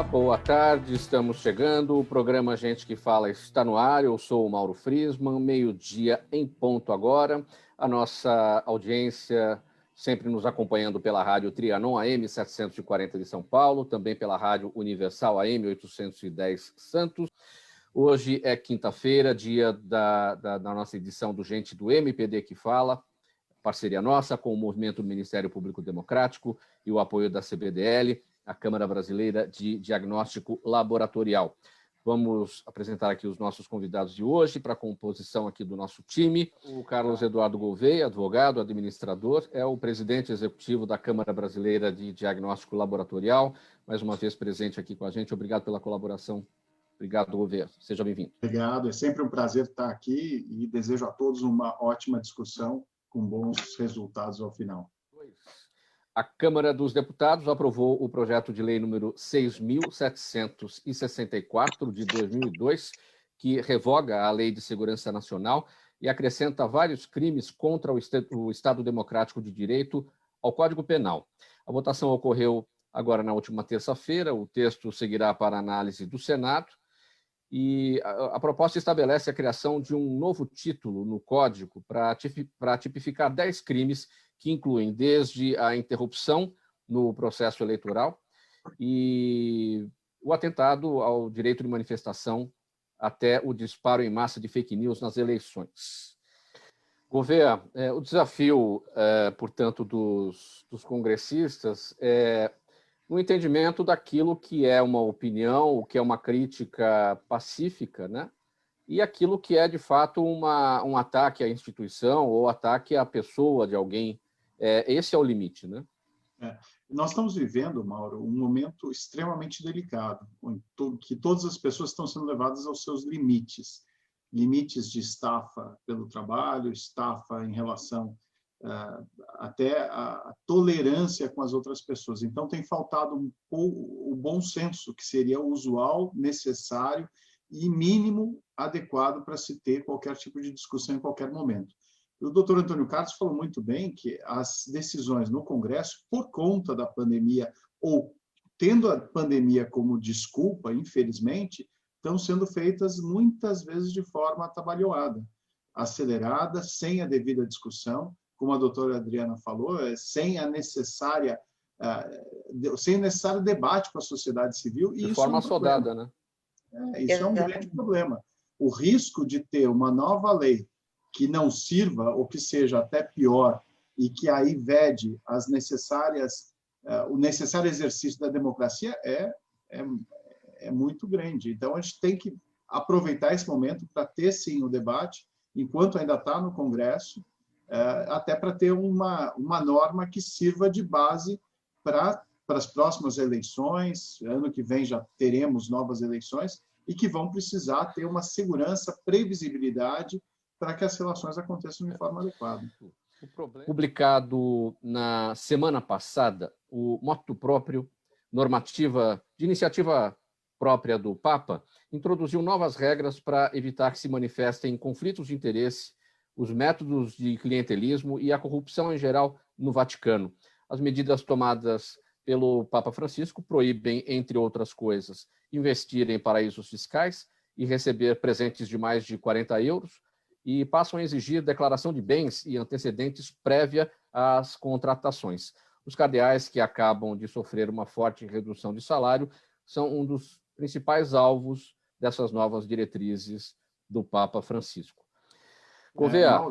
boa tarde, estamos chegando, o programa Gente que Fala está no ar, eu sou o Mauro Friesman, meio-dia em ponto agora, a nossa audiência sempre nos acompanhando pela rádio Trianon AM 740 de São Paulo, também pela rádio Universal AM 810 Santos. Hoje é quinta-feira, dia da nossa edição do Gente do MPD que Fala, parceria nossa com o Movimento do Ministério Público Democrático e o apoio da CBDL, a Câmara Brasileira de Diagnóstico Laboratorial. Vamos apresentar aqui os nossos convidados de hoje para a composição aqui do nosso time. O Carlos Eduardo Gouveia, advogado, administrador, é o presidente executivo da Câmara Brasileira de Diagnóstico Laboratorial, mais uma vez presente aqui com a gente. Obrigado pela colaboração. Obrigado, Gouveia. Seja bem-vindo. Obrigado. É sempre um prazer estar aqui e desejo a todos uma ótima discussão com bons resultados ao final. A Câmara dos Deputados aprovou o projeto de lei número 6.764 de 2002, que revoga a Lei de Segurança Nacional e acrescenta vários crimes contra o Estado Democrático de Direito ao Código Penal. A votação ocorreu agora na última terça-feira, o texto seguirá para análise do Senado e a proposta estabelece a criação de um novo título no Código para tipificar 10 crimes que incluem desde a interrupção no processo eleitoral e o atentado ao direito de manifestação até o disparo em massa de fake news nas eleições. Gouveia, o desafio, portanto, dos congressistas é o entendimento daquilo que é uma opinião, o que é uma crítica pacífica, né? E aquilo que é, de fato, um ataque à instituição ou ataque à pessoa de alguém. Esse é o limite, né? Nós estamos vivendo, Mauro, um momento extremamente delicado, que todas as pessoas estão sendo levadas aos seus limites. Limites de estafa pelo trabalho, estafa em relação até a tolerância com as outras pessoas. Então, tem faltado o bom senso, que seria o usual, necessário e mínimo adequado para se ter qualquer tipo de discussão em qualquer momento. O doutor Antônio Carlos falou muito bem que as decisões no Congresso, por conta da pandemia, ou tendo a pandemia como desculpa, infelizmente, estão sendo feitas muitas vezes de forma atabalhoada, acelerada, sem a devida discussão, como a doutora Adriana falou, sem o necessário debate com a sociedade civil. De forma assodada, né? Isso é um grande problema. O risco de ter uma nova lei que não sirva, ou que seja até pior, e que aí vede o necessário exercício da democracia é muito grande. Então, a gente tem que aproveitar esse momento para ter, sim, o debate, enquanto ainda está no Congresso, até para ter uma norma que sirva de base para as próximas eleições. Ano que vem já teremos novas eleições, e que vão precisar ter uma segurança, previsibilidade, para que as relações aconteçam de forma adequada. Publicado na semana passada, o motu próprio, normativa de iniciativa própria do Papa, introduziu novas regras para evitar que se manifestem conflitos de interesse, os métodos de clientelismo e a corrupção em geral no Vaticano. As medidas tomadas pelo Papa Francisco proíbem, entre outras coisas, investir em paraísos fiscais e receber presentes de mais de 40 euros, e passam a exigir declaração de bens e antecedentes prévia às contratações. Os cardeais que acabam de sofrer uma forte redução de salário são um dos principais alvos dessas novas diretrizes do Papa Francisco. Gouveia,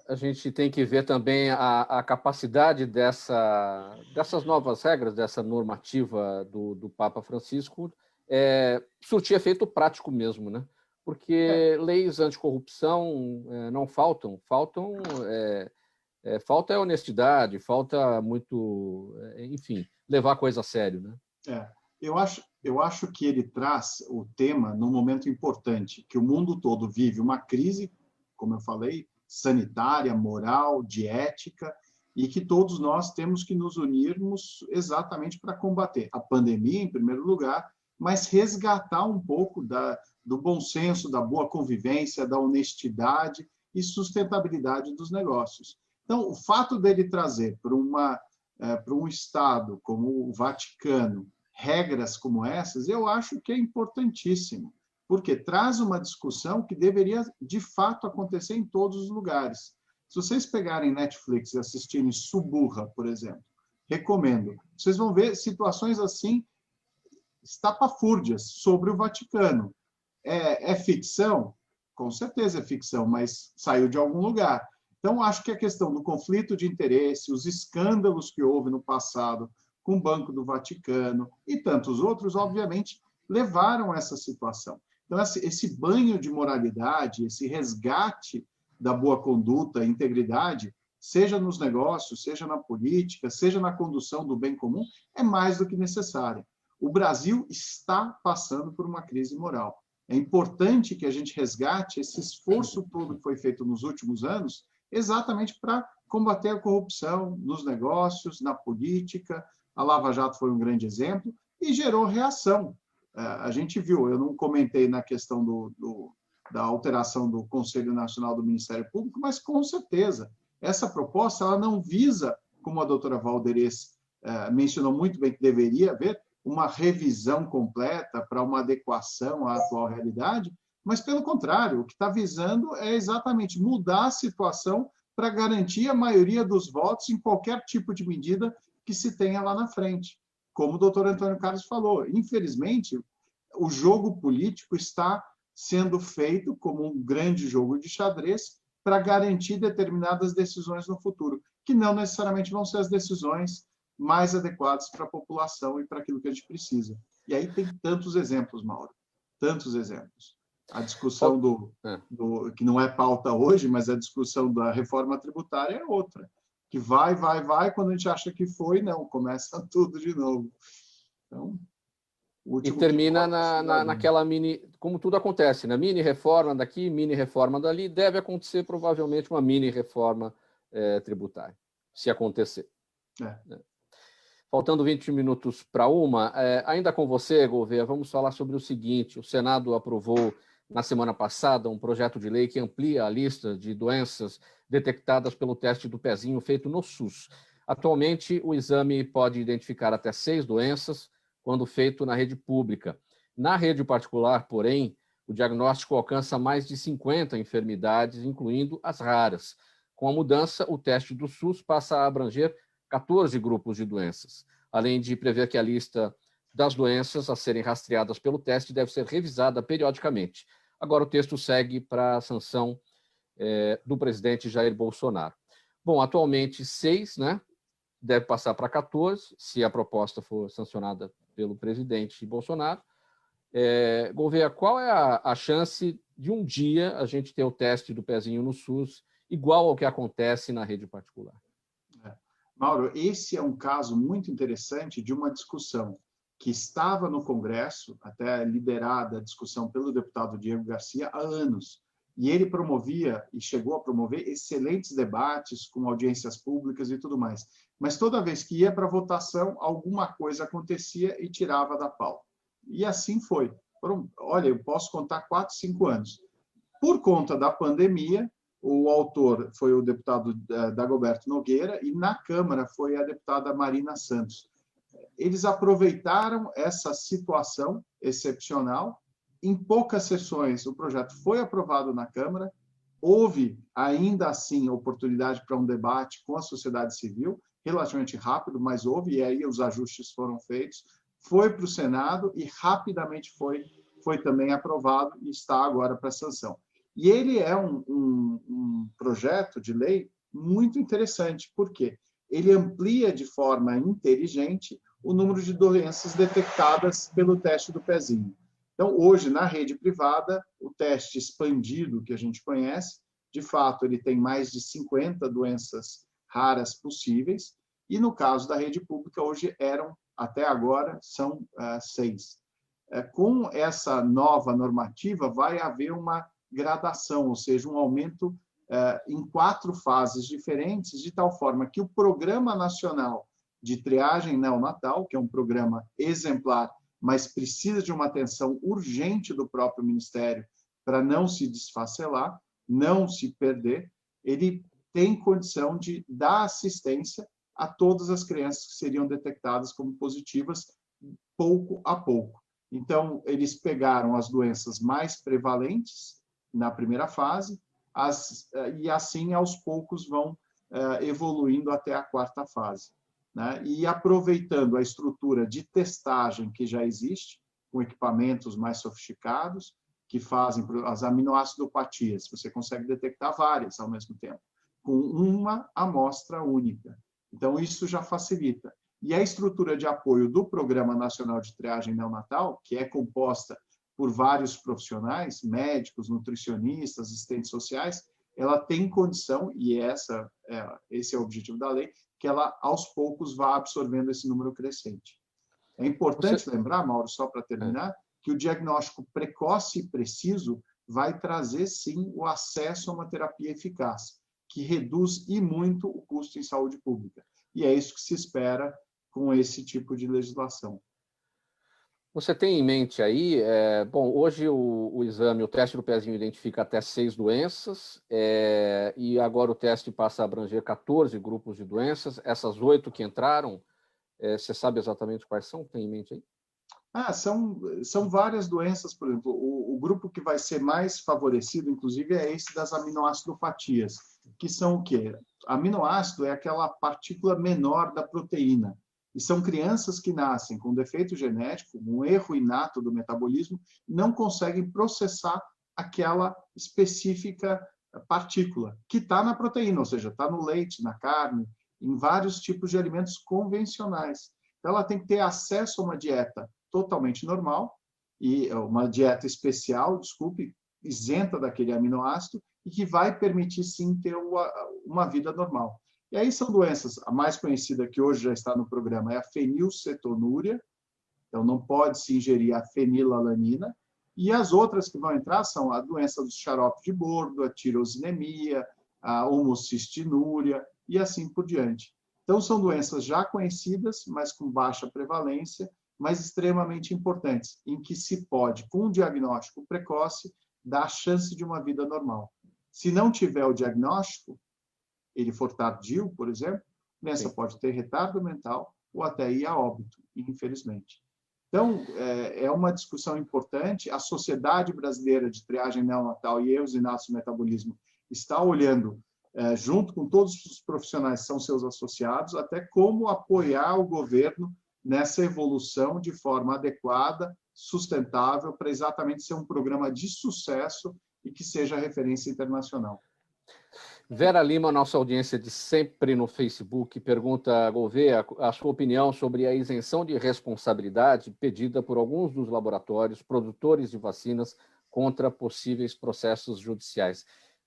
a gente tem que ver também a capacidade dessas novas regras, dessa normativa do Papa Francisco, surtir efeito prático mesmo, né? Porque leis anticorrupção não faltam, falta honestidade, falta muito, enfim, levar a coisa a sério, né? Eu acho que ele traz o tema num momento importante, que o mundo todo vive uma crise, como eu falei, sanitária, moral, de ética, e que todos nós temos que nos unirmos exatamente para combater a pandemia, em primeiro lugar, mas resgatar um pouco do bom senso, da boa convivência, da honestidade e sustentabilidade dos negócios. Então, o fato dele trazer para um Estado como o Vaticano regras como essas, eu acho que é importantíssimo, porque traz uma discussão que deveria, de fato, acontecer em todos os lugares. Se vocês pegarem Netflix e assistirem Suburra, por exemplo, recomendo. Vocês vão ver situações assim, estapafúrdias, sobre o Vaticano. É ficção? Com certeza é ficção, mas saiu de algum lugar. Então, acho que a questão do conflito de interesse, os escândalos que houve no passado com o Banco do Vaticano e tantos outros, obviamente, levaram a essa situação. Então, esse banho de moralidade, esse resgate da boa conduta, integridade, seja nos negócios, seja na política, seja na condução do bem comum, é mais do que necessário. O Brasil está passando por uma crise moral. É importante que a gente resgate esse esforço todo que foi feito nos últimos anos, exatamente para combater a corrupção nos negócios, na política. A Lava Jato foi um grande exemplo e gerou reação. A gente viu, eu não comentei na questão da alteração do Conselho Nacional do Ministério Público, mas com certeza essa proposta ela não visa, como a doutora Valderez mencionou muito bem que deveria haver, uma revisão completa para uma adequação à atual realidade, mas, pelo contrário, o que está visando é exatamente mudar a situação para garantir a maioria dos votos em qualquer tipo de medida que se tenha lá na frente. Como o doutor Antônio Carlos falou, infelizmente, o jogo político está sendo feito como um grande jogo de xadrez para garantir determinadas decisões no futuro, que não necessariamente vão ser as decisões mais adequadas para a população e para aquilo que a gente precisa. E aí tem tantos exemplos, Mauro, tantos exemplos. A discussão que não é pauta hoje, mas a discussão da reforma tributária é outra, que vai, quando a gente acha que foi, não, começa tudo de novo. Então, e termina naquela mini, como tudo acontece, né? Mini reforma daqui, mini reforma dali, deve acontecer provavelmente uma mini reforma tributária, se acontecer. Faltando 20 minutos para uma, ainda com você, Gouveia, vamos falar sobre o seguinte: o Senado aprovou na semana passada um projeto de lei que amplia a lista de doenças detectadas pelo teste do pezinho feito no SUS. Atualmente, o exame pode identificar até 6 doenças quando feito na rede pública. Na rede particular, porém, o diagnóstico alcança mais de 50 enfermidades, incluindo as raras. Com a mudança, o teste do SUS passa a abranger 14 grupos de doenças, além de prever que a lista das doenças a serem rastreadas pelo teste deve ser revisada periodicamente. Agora o texto segue para a sanção do presidente Jair Bolsonaro. Bom, atualmente 6, né? Deve passar para 14, se a proposta for sancionada pelo presidente Bolsonaro. Gouveia, qual é a chance de um dia a gente ter o teste do pezinho no SUS igual ao que acontece na rede particular? Mauro, esse é um caso muito interessante de uma discussão que estava no Congresso, até liderada a discussão pelo deputado Diego Garcia, há anos. E ele promovia, e chegou a promover, excelentes debates com audiências públicas e tudo mais. Mas toda vez que ia para votação, alguma coisa acontecia e tirava da pauta. E assim foi. Olha, eu posso contar 4, 5 anos. Por conta da pandemia, o autor foi o deputado Dagoberto Nogueira e na Câmara foi a deputada Marina Santos. Eles aproveitaram essa situação excepcional. Em poucas sessões, o projeto foi aprovado na Câmara. Houve, ainda assim, oportunidade para um debate com a sociedade civil, relativamente rápido, mas houve, e aí os ajustes foram feitos. Foi para o Senado e rapidamente foi também aprovado e está agora para sanção. E ele é um projeto de lei muito interessante, porque ele amplia de forma inteligente o número de doenças detectadas pelo teste do pezinho. Então, hoje, na rede privada, o teste expandido que a gente conhece, de fato, ele tem mais de 50 doenças raras possíveis, e no caso da rede pública, hoje até agora, são 6. Com essa nova normativa, vai haver uma gradação, ou seja, um aumento em 4 fases diferentes, de tal forma que o Programa Nacional de Triagem Neonatal, que é um programa exemplar, mas precisa de uma atenção urgente do próprio Ministério para não se desfacelar, não se perder, ele tem condição de dar assistência a todas as crianças que seriam detectadas como positivas pouco a pouco. Então, eles pegaram as doenças mais prevalentes na primeira fase, e assim, aos poucos, vão evoluindo até a quarta fase, né? E aproveitando a estrutura de testagem que já existe, com equipamentos mais sofisticados, que fazem as aminoacidopatias. Você consegue detectar várias ao mesmo tempo, com uma amostra única. Então, isso já facilita. E a estrutura de apoio do Programa Nacional de Triagem Neonatal, que é composta por vários profissionais, médicos, nutricionistas, assistentes sociais, ela tem condição, e esse é o objetivo da lei, que ela, aos poucos, vá absorvendo esse número crescente. É importante lembrar, Mauro, só para terminar, que o diagnóstico precoce e preciso vai trazer, sim, o acesso a uma terapia eficaz, que reduz e muito o custo em saúde pública. E é isso que se espera com esse tipo de legislação. Você tem em mente aí, bom, hoje o exame, o teste do pezinho identifica até 6 doenças, e agora o teste passa a abranger 14 grupos de doenças. Essas 8 que entraram, você sabe exatamente quais são? Tem em mente aí? São várias doenças, por exemplo, o grupo que vai ser mais favorecido, inclusive, é esse das aminoacidopatias, que são o quê? Aminoácido é aquela partícula menor da proteína, e são crianças que nascem com defeito genético, um erro inato do metabolismo, não conseguem processar aquela específica partícula, que está na proteína, ou seja, está no leite, na carne, em vários tipos de alimentos convencionais. Então, ela tem que ter acesso a uma dieta totalmente normal, e uma dieta especial, desculpe, isenta daquele aminoácido, e que vai permitir, sim, ter uma vida normal. E aí são doenças, a mais conhecida que hoje já está no programa é a fenilcetonúria, então não pode se ingerir a fenilalanina, e as outras que vão entrar são a doença do xarope de bordo, a tirosinemia, a homocistinúria, e assim por diante. Então, são doenças já conhecidas, mas com baixa prevalência, mas extremamente importantes, em que se pode, com um diagnóstico precoce, dar a chance de uma vida normal. Se não tiver o diagnóstico, ele for tardio, por exemplo, a doença pode ter retardo mental ou até ir a óbito, infelizmente. Então, é uma discussão importante. A Sociedade Brasileira de Triagem Neonatal e Erros Inatos do Metabolismo está olhando, junto com todos os profissionais que são seus associados, até como apoiar o governo nessa evolução de forma adequada, sustentável, para exatamente ser um programa de sucesso e que seja referência internacional. Vera Lima, nossa audiência de sempre no Facebook, pergunta, Gouveia, a sua opinião sobre a isenção de responsabilidade pedida por alguns dos laboratórios produtores de vacinas contra possíveis processos judiciais.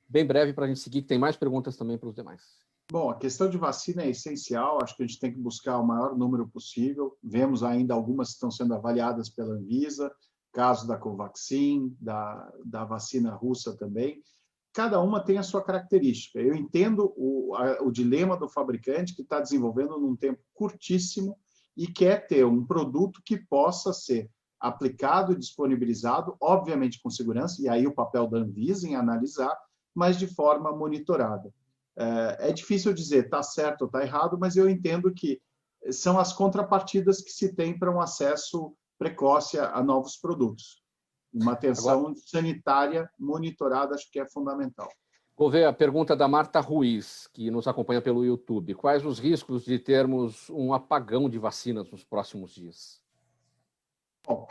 Bem breve para a gente seguir, que tem mais perguntas também para os demais. Bom, a questão de vacina é essencial, acho que a gente tem que buscar o maior número possível. Vemos ainda algumas que estão sendo avaliadas pela Anvisa, caso da Covaxin, da vacina russa também. Cada uma tem a sua característica. Eu entendo o dilema do fabricante que está desenvolvendo num tempo curtíssimo e quer ter um produto que possa ser aplicado e disponibilizado, obviamente com segurança, e aí o papel da Anvisa em analisar, mas de forma monitorada. É difícil dizer está certo ou está errado, mas eu entendo que são as contrapartidas que se tem para um acesso precoce a novos produtos. Uma atenção sanitária monitorada acho que é fundamental. Vou ver a pergunta da Marta Ruiz, que nos acompanha pelo YouTube. Quais os riscos de termos um apagão de vacinas nos próximos dias? Bom,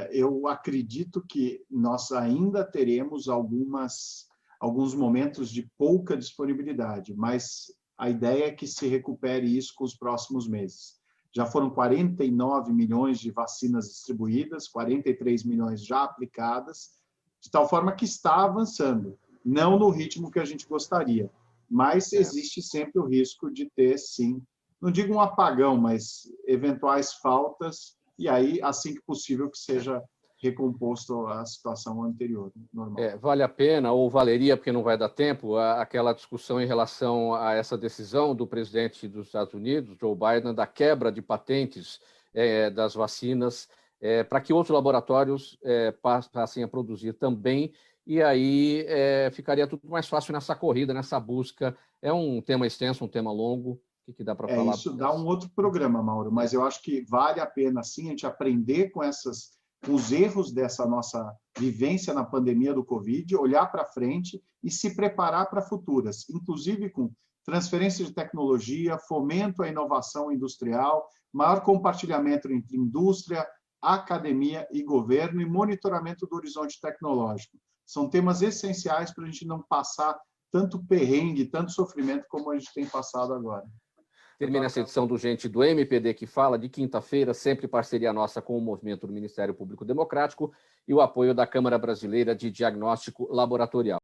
eu acredito que nós ainda teremos alguns momentos de pouca disponibilidade, mas a ideia é que se recupere isso com os próximos meses. Já foram 49 milhões de vacinas distribuídas, 43 milhões já aplicadas, de tal forma que está avançando, não no ritmo que a gente gostaria, mas existe sempre o risco de ter, sim, não digo um apagão, mas eventuais faltas, e aí, assim que possível, que seja recomposto a situação anterior, normal. Vale a pena, ou valeria, porque não vai dar tempo, aquela discussão em relação a essa decisão do presidente dos Estados Unidos, Joe Biden, da quebra de patentes das vacinas, para que outros laboratórios passem a produzir também, e aí ficaria tudo mais fácil nessa corrida, nessa busca. É um tema extenso, um tema longo, O que dá para falar? Isso dá um outro programa, Mauro, mas eu acho que vale a pena, sim, a gente aprender com os erros dessa nossa vivência na pandemia do Covid, olhar para frente e se preparar para futuras, inclusive com transferência de tecnologia, fomento à inovação industrial, maior compartilhamento entre indústria, academia e governo e monitoramento do horizonte tecnológico. São temas essenciais para a gente não passar tanto perrengue, tanto sofrimento como a gente tem passado agora. Termina essa edição do Gente do MPD que Fala, de quinta-feira, sempre parceria nossa com o movimento do Ministério Público Democrático e o apoio da Câmara Brasileira de Diagnóstico Laboratorial.